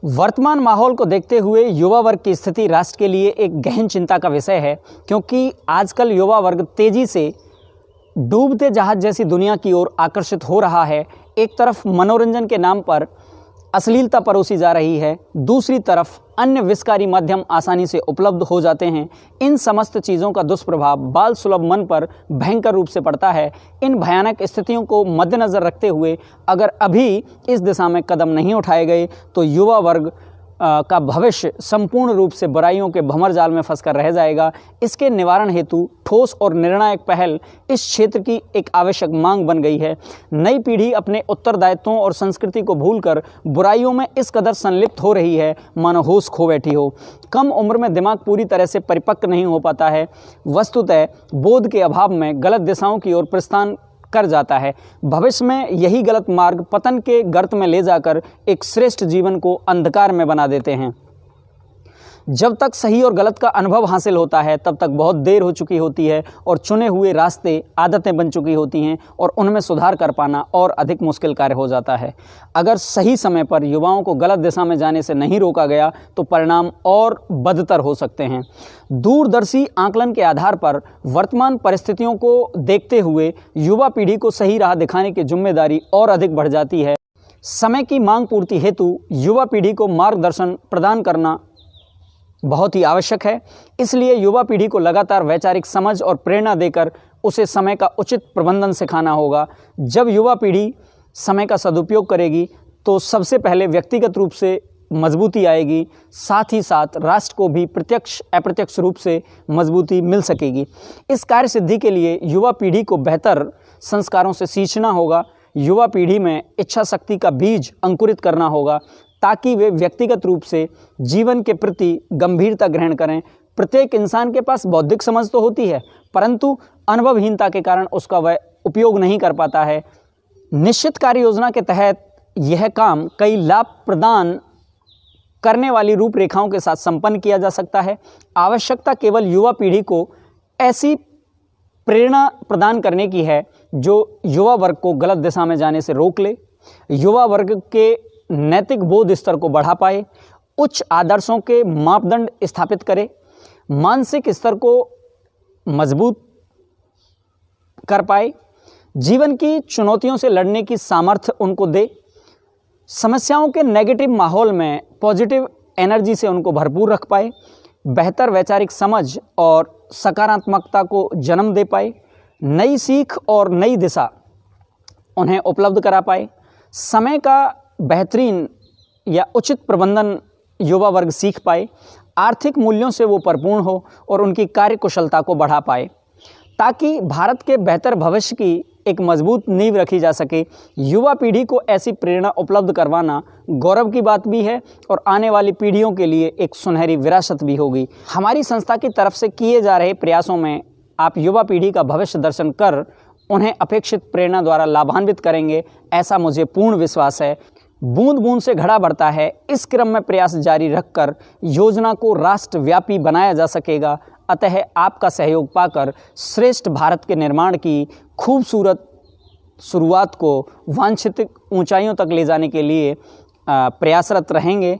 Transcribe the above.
वर्तमान माहौल को देखते हुए युवा वर्ग की स्थिति राष्ट्र के लिए एक गहन चिंता का विषय है, क्योंकि आजकल युवा वर्ग तेजी से डूबते जहाज जैसी दुनिया की ओर आकर्षित हो रहा है। एक तरफ मनोरंजन के नाम पर अश्लीलता परोसी जा रही है, दूसरी तरफ अन्य विषकारी माध्यम आसानी से उपलब्ध हो जाते हैं। इन समस्त चीज़ों का दुष्प्रभाव बाल सुलभ मन पर भयंकर रूप से पड़ता है। इन भयानक स्थितियों को मद्देनज़र रखते हुए अगर अभी इस दिशा में कदम नहीं उठाए गए तो युवा वर्ग का भविष्य संपूर्ण रूप से बुराइयों के भंवर जाल में फंसकर रह जाएगा। इसके निवारण हेतु ठोस और निर्णायक पहल इस क्षेत्र की एक आवश्यक मांग बन गई है। नई पीढ़ी अपने उत्तरदायित्वों और संस्कृति को भूलकर बुराइयों में इस कदर संलिप्त हो रही है मानो होश खो बैठी हो। कम उम्र में दिमाग पूरी तरह से परिपक्व नहीं हो पाता है। वस्तुतः बोध के अभाव में गलत दिशाओं की ओर प्रस्थान कर जाता है। भविष्य में यही गलत मार्ग पतन के गर्त में ले जाकर एक श्रेष्ठ जीवन को अंधकार में बना देते हैं। जब तक सही और गलत का अनुभव हासिल होता है तब तक बहुत देर हो चुकी होती है और चुने हुए रास्ते आदतें बन चुकी होती हैं और उनमें सुधार कर पाना और अधिक मुश्किल कार्य हो जाता है। अगर सही समय पर युवाओं को गलत दिशा में जाने से नहीं रोका गया तो परिणाम और बदतर हो सकते हैं। दूरदर्शी आकलन के आधार पर वर्तमान परिस्थितियों को देखते हुए युवा पीढ़ी को सही राह दिखाने की जिम्मेदारी और अधिक बढ़ जाती है। समय की मांग पूर्ति हेतु युवा पीढ़ी को मार्गदर्शन प्रदान करना बहुत ही आवश्यक है। इसलिए युवा पीढ़ी को लगातार वैचारिक समझ और प्रेरणा देकर उसे समय का उचित प्रबंधन सिखाना होगा। जब युवा पीढ़ी समय का सदुपयोग करेगी तो सबसे पहले व्यक्तिगत रूप से मजबूती आएगी, साथ ही साथ राष्ट्र को भी प्रत्यक्ष अप्रत्यक्ष रूप से मजबूती मिल सकेगी। इस कार्य सिद्धि के लिए युवा पीढ़ी को बेहतर संस्कारों से सींचना होगा। युवा पीढ़ी में इच्छा शक्ति का बीज अंकुरित करना होगा ताकि वे व्यक्तिगत रूप से जीवन के प्रति गंभीरता ग्रहण करें। प्रत्येक इंसान के पास बौद्धिक समझ तो होती है, परंतु अनुभवहीनता के कारण उसका वह उपयोग नहीं कर पाता है। निश्चित कार्य योजना के तहत यह काम कई लाभ प्रदान करने वाली रूपरेखाओं के साथ संपन्न किया जा सकता है। आवश्यकता केवल युवा पीढ़ी को ऐसी प्रेरणा प्रदान करने की है जो युवा वर्ग को गलत दिशा में जाने से रोक ले, युवा वर्ग के नैतिक बोध स्तर को बढ़ा पाए, उच्च आदर्शों के मापदंड स्थापित करे, मानसिक स्तर को मजबूत कर पाए, जीवन की चुनौतियों से लड़ने की सामर्थ्य उनको दे, समस्याओं के नेगेटिव माहौल में पॉजिटिव एनर्जी से उनको भरपूर रख पाए, बेहतर वैचारिक समझ और सकारात्मकता को जन्म दे पाए, नई सीख और नई दिशा उन्हें उपलब्ध करा पाए, समय का बेहतरीन या उचित प्रबंधन युवा वर्ग सीख पाए, आर्थिक मूल्यों से वो परिपूर्ण हो और उनकी कार्यकुशलता को बढ़ा पाए ताकि भारत के बेहतर भविष्य की एक मजबूत नींव रखी जा सके। युवा पीढ़ी को ऐसी प्रेरणा उपलब्ध करवाना गौरव की बात भी है और आने वाली पीढ़ियों के लिए एक सुनहरी विरासत भी होगी। हमारी संस्था की तरफ से किए जा रहे प्रयासों में आप युवा पीढ़ी का भविष्य दर्शन कर उन्हें अपेक्षित प्रेरणा द्वारा लाभान्वित करेंगे, ऐसा मुझे पूर्ण विश्वास है। बूंद बूंद से घड़ा भरता है। इस क्रम में प्रयास जारी रखकर योजना को राष्ट्रव्यापी बनाया जा सकेगा। अतः आपका सहयोग पाकर श्रेष्ठ भारत के निर्माण की खूबसूरत शुरुआत को वांछित ऊंचाइयों तक ले जाने के लिए प्रयासरत रहेंगे।